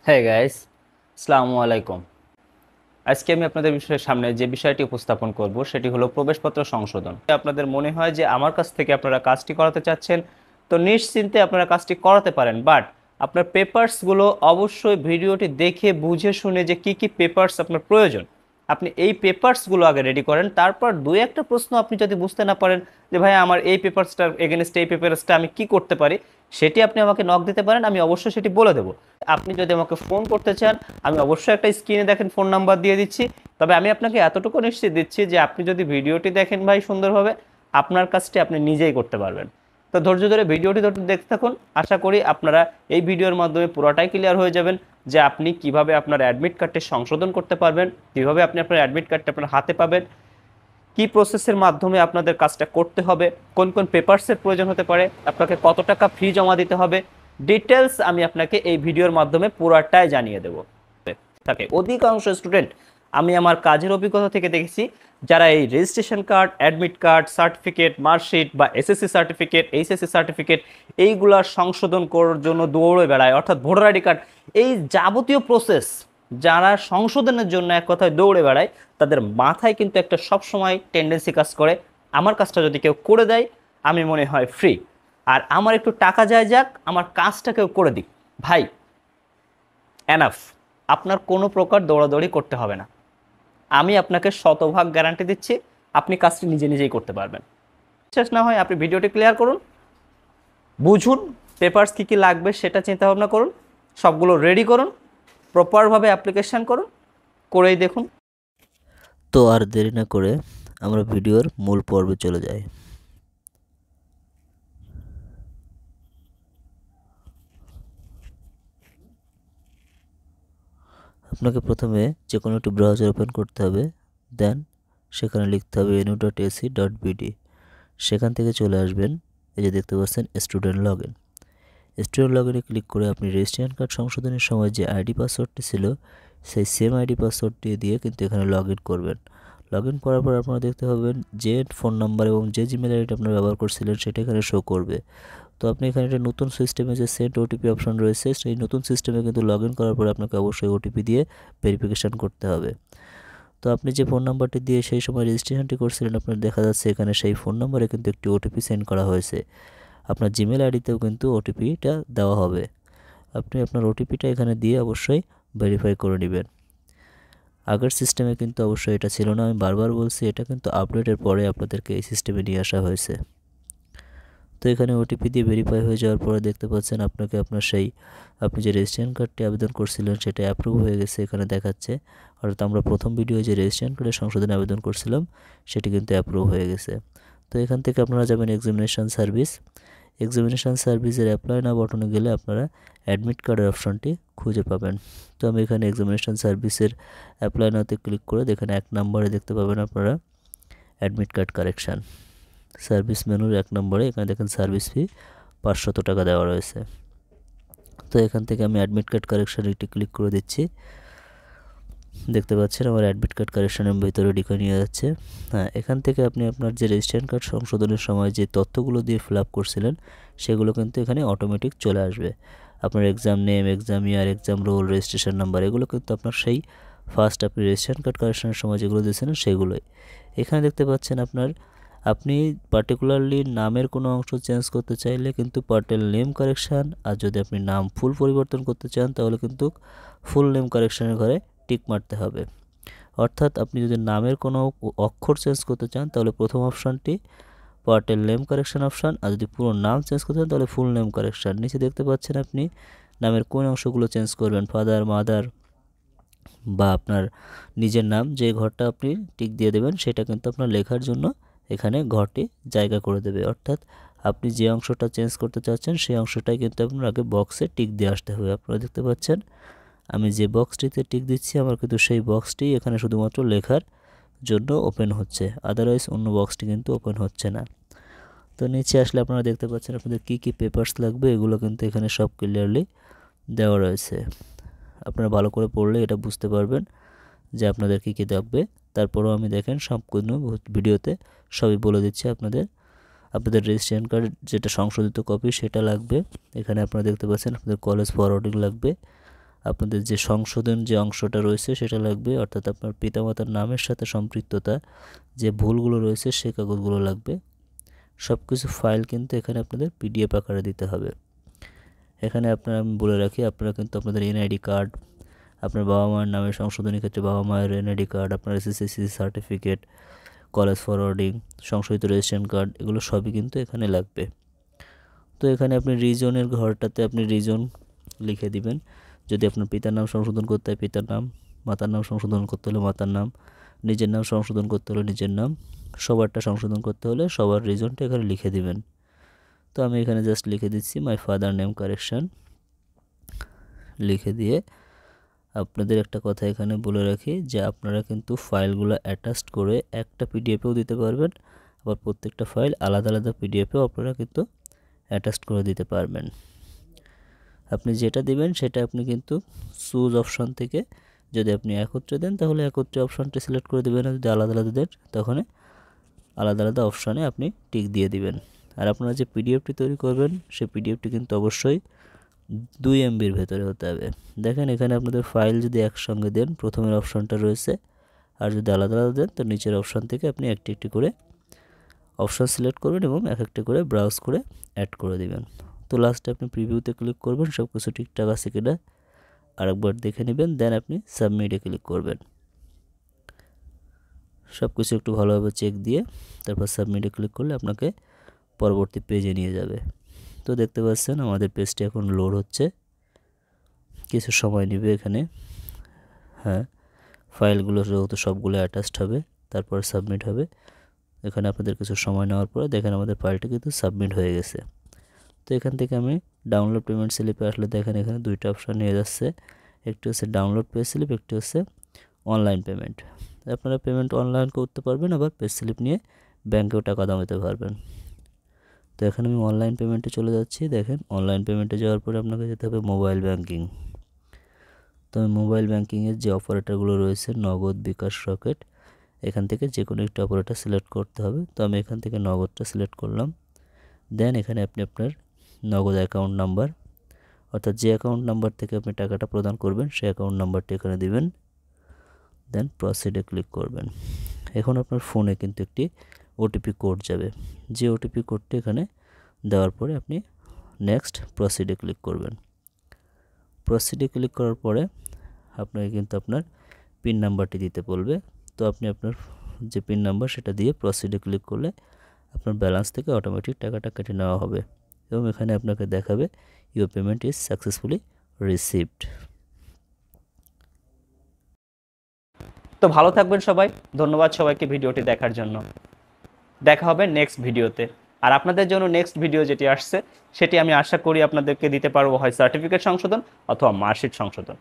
হ্যাঁ গাইস, আসসালামু আলাইকুম। আজকে আমি আপনাদের সামনে যে বিষয়টি উপস্থাপন করব সেটি হলো প্রবেশপত্র সংশোধন। আপনাদের মনে হয় যে আমার কাছ থেকে আপনারা কাজটি করাতে চাচ্ছেন, তো নিশ্চিন্তে আপনারা কাজটি করাতে পারেন, বাট আপনার পেপারসগুলো অবশ্যই ভিডিওটি দেখে বুঝে শুনে যে কি কি পেপারস আপনার প্রয়োজন আপনি এই পেপারসগুলো আগে রেডি করেন। তারপর দুই একটা প্রশ্ন আপনি যদি বুঝতে না পারেন যে ভাই আমার এই পেপারসটার এগেনস্টে এই পেপারসটা আমি কি করতে পারি, সেটি আপনি আমাকে নক দিতে পারেন, আমি অবশ্যই সেটি বলে দেবো। আপনি যদি আমাকে ফোন করতে চান, আমি অবশ্যই একটা স্ক্রিনে দেখেন ফোন নাম্বার দিয়ে দিচ্ছি। তবে আমি আপনাকে এতটুকু নিশ্চিত দিচ্ছি যে আপনি যদি ভিডিওটি দেখেন ভাই সুন্দরভাবে, আপনার কাজটি আপনি নিজেই করতে পারবেন। তো ধৈর্য ধরে ভিডিওটি দেখতে থাকুন। আশা করি আপনারা এই ভিডিওর মাধ্যমে পুরোটাই ক্লিয়ার হয়ে যাবেন যে আপনি কিভাবে আপনার অ্যাডমিট কার্ডটি সংশোধন করতে পারবেন, কিভাবে আপনি আপনার অ্যাডমিট কার্ডটা আপনার হাতে পাবেন, কি প্রসেসের মাধ্যমে আপনাদের কাজটা করতে হবে, কোন কোন পেপারসের প্রয়োজন হতে পারে, আপনাকে কত টাকা ফি জমা দিতে হবে, ডিটেলস আমি আপনাকে এই ভিডিওর মাধ্যমে পুরাটাই জানিয়ে দেব। থাকে অধিকাংশ স্টুডেন্ট আমি আমার কাজের অভিজ্ঞতা থেকে দেখেছি, যারা এই registration card, admit card, certificate, marksheet বা এসএসসি সার্টিফিকেট, এইচএসসি সার্টিফিকেট এইগুলার সংশোধন করার জন্য দৌড়ে বেড়ায়, অর্থাৎ ভোটার আইডি কার্ড, এই যাবতীয় প্রসেস যারা সংশোধনের জন্য এক কথায় দৌড়ে বেড়ায়, তাদের মাথায় কিন্তু একটা সবসময় টেন্ডেন্সি কাজ করে, আমার কাজটা যদি কেউ করে দেয় আমি মনে হয় ফ্রি, আর আমার একটু টাকা যায় যাক, আমার কাজটা কেউ করে দিক। ভাই এনাফ, আপনার কোনো প্রকার দৌড়াদৌড়ি করতে হবে না। আমি আপনাকে শতভাগ গ্যারান্টি দিচ্ছি আপনি কাজটি নিজে নিজেই করতে পারবেন। শেষ না হয় আপনি ভিডিওটি ক্লিয়ার করুন, বুঝুন পেপারস কী কী লাগবে সেটা চিন্তা ভাবনা করুন, সবগুলো রেডি করুন, প্রপারভাবে অ্যাপ্লিকেশান করুন, করেই দেখুন। তো আর দেরি না করে আমরা ভিডিওর মূল পর্বে চলে যাই। আপনাকে প্রথমে যে কোনো একটি ব্রাউজার ওপেন করতে হবে, দেন সেখানে লিখতে হবে nu.ac.bd। সেখান থেকে চলে আসবেন, এই যে দেখতে পাচ্ছেন student log in. Student log ইনে ক্লিক করে আপনি রেজিস্ট্রেশন কার্ড সংশোধনের সময় যে আইডি পাসওয়ার্ডটি ছিল সেই সেম আইডি পাসওয়ার্ডটি দিয়ে কিন্তু এখানে লগ ইন করবেন। লগ ইন করার পর আপনারা দেখতে পাবেন যে ফোন নাম্বার এবং যে জিমেল আইডি আপনারা ব্যবহার করছিলেন সেটা এখানে শো করবে। তো আপনি এখানে একটা নতুন সিস্টেমে যে সেন্ড ওটিপি অপশন রয়েছে, সেই নতুন সিস্টেমে কিন্তু লগ ইন করার পরে আপনাকে অবশ্যই ওটিপি দিয়ে ভেরিফিকেশান করতে হবে। তো আপনি যে ফোন নাম্বারটি দিয়ে সেই সময় রেজিস্ট্রেশনটি করছিলেন, আপনার দেখা যাচ্ছে এখানে সেই ফোন নাম্বারে কিন্তু একটি ওটিপি সেন্ড করা হয়েছে। আপনার জিমেল আইডিতেও কিন্তু ওটিপিটা দেওয়া হবে। আপনি আপনার ওটিপিটা এখানে দিয়ে অবশ্যই ভেরিফাই করে নেবেন। আগের সিস্টেমে কিন্তু অবশ্যই এটা ছিল না, আমি বারবার বলছি, এটা কিন্তু আপডেটের পরে আপনাদেরকে এই সিস্টেমে নিয়ে আসা হয়েছে। তো এখানে ওটিপি দিয়ে ভেরিফাই হয়ে যাওয়ার পরে দেখতে পাচ্ছেন আপনাকে আপনার সেই আপনি যে রেজিস্ট্রেশন কার্ডটি আবেদন করছিলেন সেটা অ্যাপ্রুভ হয়ে গেছে এখানে দেখাচ্ছে। অর্থাৎ আমরা প্রথম ভিডিও যে রেজিস্ট্রেশন কার্ডের সংশোধনে আবেদন করছিলাম সেটি কিন্তু অ্যাপ্রুভ হয়ে গেছে। তো এখান থেকে আপনারা যাবেন এক্সামিনেশান সার্ভিস। এক্সামিনেশান সার্ভিসের অ্যাপ্লাই না বটনে গেলে আপনারা অ্যাডমিট কার্ডের অপশনটি খুঁজে পাবেন। তো আমি এখানে এক্সামিনেশান সার্ভিসের অ্যাপ্লাই নাতে ক্লিক করে এখানে 1 নম্বরে দেখতে পাবেন আপনারা অ্যাডমিট কার্ড কারেকশান। সার্ভিস মেনুর 1 নম্বরে এখানে দেখেন সার্ভিস ফি 500 টাকা দেওয়া রয়েছে। তো এখান থেকে আমি অ্যাডমিট কার্ড কারেকশান এটি ক্লিক করে দিচ্ছি। দেখতে পাচ্ছেন আমার অ্যাডমিট কার্ড কারেকশানের ভিতরে ঢুকে নিয়ে যাচ্ছে। হ্যাঁ, এখান থেকে আপনি আপনার যে রেজিস্ট্রেশন কার্ড সংশোধনের সময় যে তথ্যগুলো দিয়ে ফিল আপ করছিলেন সেগুলো কিন্তু এখানে অটোমেটিক চলে আসবে। আপনার এক্সাম নেম, এক্সাম ইয়ার, এক্সাম রোল, রেজিস্ট্রেশন নাম্বার এগুলো কিন্তু আপনার সেই ফার্স্ট আপনি রেজিস্ট্রেশন কার্ড কারেকশানের সময় যেগুলো দিয়েছিলেন সেগুলোই। এখানে দেখতে পাচ্ছেন আপনি পার্টিকুলারলি নামের কোনো অংশ চেঞ্জ করতে চাইলে কিন্তু পার্টেল নেম কারেকশান, আর যদি আপনি নাম ফুল পরিবর্তন করতে চান তাহলে কিন্তু ফুল নেম কারেকশানের ঘরে টিক মারতে হবে। অর্থাৎ আপনি যদি নামের কোনো অক্ষর চেঞ্জ করতে চান তাহলে প্রথম অপশানটি পার্টেল নেম কারেকশান অপশান, আর যদি পুরো নাম চেঞ্জ করতে চান তাহলে ফুল নেম কারেকশান। নিচে দেখতে পাচ্ছেন আপনি নামের কোন অংশগুলো চেঞ্জ করবেন, ফাদার, মাদার বা আপনার নিজের নাম, যে ঘরটা আপনি টিক দিয়ে দেবেন সেটা কিন্তু আপনার লেখার জন্য এখানে ঘরটি জায়গা করে দেবে। অর্থাৎ আপনি যে অংশটা চেঞ্জ করতে চাচ্ছেন সেই অংশটাই কিন্তু আপনার আগে বক্সে টিক দিয়ে আসতে হবে। আপনারা দেখতে পাচ্ছেন আমি যে বক্সটিতে টিক দিচ্ছি আমার কিন্তু সেই বক্সটি এখানে শুধুমাত্র লেখার জন্য ওপেন হচ্ছে, আদারওয়াইজ অন্য বক্সটি কিন্তু ওপেন হচ্ছে না। তো নিচে আসলে আপনারা দেখতে পাচ্ছেন আপনাদের কী কী পেপারস লাগবে, এগুলো কিন্তু এখানে সব ক্লিয়ারলি দেওয়া রয়েছে। আপনারা ভালো করে পড়লে এটা বুঝতে পারবেন যে আপনাদের কী কী লাগবে। তারপরেও আমি দেখেন সম্পূর্ণ ভিডিওতে সবই বলে দিচ্ছি আপনাদের রেজিস্ট্রেশন কার্ড যেটা সংশোধিত কপি সেটা লাগবে। এখানে আপনারা দেখতে পাচ্ছেন আপনাদের কলেজ ফরওয়ার্ডিং লাগবে, আপনাদের যে সংশোধন যে অংশটা রয়েছে সেটা লাগবে, অর্থাৎ আপনার পিতামাতার নামের সাথে সম্পৃক্ততা যে ভুলগুলো রয়েছে সেই কাগজগুলো লাগবে। সব কিছু ফাইল কিন্তু এখানে আপনাদের পিডিএফ আকারে দিতে হবে। এখানে আপনারা আমি বলে রাখি, আপনারা কিন্তু আপনাদের এনআইডি কার্ড, আপনার বাবা মায়ের নামে সংশোধনের ক্ষেত্রে বাবা মায়ের এনআইডি কার্ড, আপনার এসএসসি সার্টিফিকেট, কলেজ ফরওয়ার্ডিং, সংশোধিত রেজিস্ট্রেশন কার্ড, এগুলো সবই কিন্তু এখানে লাগবে। তো এখানে আপনি রিজনের ঘরটাতে আপনি রিজন লিখে দিবেন। যদি আপনার পিতার নাম সংশোধন করতে হয় পিতার নাম, মাতার নাম সংশোধন করতে হলে মাতার নাম, নিজের নাম সংশোধন করতে হলে নিজের নাম, সবারটা সংশোধন করতে হলে সবার রিজনটা এখানে লিখে দিবেন। তো আমি এখানে জাস্ট লিখে দিচ্ছি মাই ফাদার নেম কারেকশান। লিখে দিয়ে আপনাদের একটা কথা এখানে বলে রাখি যে আপনারা কিন্তু ফাইলগুলো অ্যাটাচড করে একটা পিডিএফেও দিতে পারবেন, আবার প্রত্যেকটা ফাইল আলাদা আলাদা পিডিএফেও আপনারা কিন্তু অ্যাটাচড করে দিতে পারবেন। আপনি যেটা দিবেন সেটা আপনি কিন্তু চুজ অপশন থেকে যদি আপনি একত্রে দেন তাহলে একত্রে অপশানটি সিলেক্ট করে দেবেন, আর যদি আলাদা আলাদা দেন তখন আলাদা আলাদা অপশানে আপনি টিক দিয়ে দিবেন। আর আপনারা যে পিডিএফটি তৈরি করবেন সেই পিডিএফটি কিন্তু অবশ্যই 2 MBর ভেতরে হতে হবে। দেখেন এখানে আপনাদের ফাইল যদি একসঙ্গে দেন প্রথমের অপশানটা রয়েছে, আর যদি আলাদা আলাদা দেন তো নিচের অপশান থেকে আপনি একটি একটি করে অপশান সিলেক্ট করবেন এবং এক একটা করে ব্রাউজ করে অ্যাড করে দিবেন। তো লাস্টে আপনি প্রিভিউতে ক্লিক করবেন, সব কিছু ঠিকঠাক আছে কিনা আরেকবার দেখে নেবেন, দেন আপনি সাবমিটে ক্লিক করবেন। সব কিছু একটু ভালোভাবে চেক দিয়ে তারপর সাবমিটে ক্লিক করলে আপনাকে পরবর্তী পেজে নিয়ে যাবে। তো দেখতে পাচ্ছেন আমাদের পেজটি এখন লোড হচ্ছে, কিছু সময় নেবে এখানে। হ্যাঁ, ফাইলগুলো যেহেতু সবগুলো অ্যাটাচড হবে তারপর সাবমিট হবে। এখানে আপনাদের কিছু সময় নেওয়ার পরে দেখেন আমাদের ফাইলটা কিন্তু সাবমিট হয়ে গেছে। তো এখান থেকে আমি ডাউনলোড পেমেন্ট স্লিপে আসলে দেখেন এখানে দুইটা অপশান নিয়ে যাচ্ছে, একটি হচ্ছে ডাউনলোড পে স্লিপ, একটি হচ্ছে অনলাইন পেমেন্ট। আপনারা পেমেন্ট অনলাইন করতে পারবেন, আবার পে স্লিপ নিয়ে ব্যাংকেও টাকা জমাতে পারবেন। তো এখানে আমি অনলাইন পেমেন্টে চলে যাচ্ছি। দেখেন অনলাইন পেমেন্টে যাওয়ার পরে আপনাকে যেতে হবে মোবাইল ব্যাংকিং। তো মোবাইল ব্যাংকিংয়ের যে অপারেটরগুলো রয়েছে নগদ, বিকাশ, রকেট, এখান থেকে যে কোনো একটা অপারেটর সিলেক্ট করতে হবে। তো আমি এখান থেকে নগদটা সিলেক্ট করলাম। দেন এখানে আপনি আপনার নগদ অ্যাকাউন্ট নাম্বার, অর্থাৎ যে অ্যাকাউন্ট নাম্বার থেকে আপনি টাকাটা প্রদান করবেন সেই অ্যাকাউন্ট নাম্বারটি এখানে দিবেন। দেন প্রসিডে ক্লিক করবেন। এখন আপনার ফোনে কিন্তু একটি ওটিপি কোড যাবে, যে ওটিপি কোডটি এখানে দেওয়ার পরে আপনি নেক্সট প্রসিডে ক্লিক করবেন। প্রসিডে ক্লিক করার পরে আপনাকে কিন্তু আপনার পিন নাম্বারটি দিতে বলবে। তো আপনি আপনার যে পিন নাম্বার সেটা দিয়ে প্রসিডে ক্লিক করলে আপনার ব্যালেন্স থেকে অটোমেটিক টাকাটা কেটে নেওয়া হবে এবং এখানে আপনাকে দেখাবে your payment is successfully received. তো ভালো থাকবেন সবাই, ধন্যবাদ সবাইকে ভিডিওটি দেখার জন্য। দেখা হবে নেক্সট ভিডিওতে। আর আপনাদের জন্য নেক্সট ভিডিও যেটি আসছে সেটি আমি আশা করি আপনাদেরকে দিতে পারবো হয় সার্টিফিকেট সংশোধন অথবা মার্কশিট সংশোধন।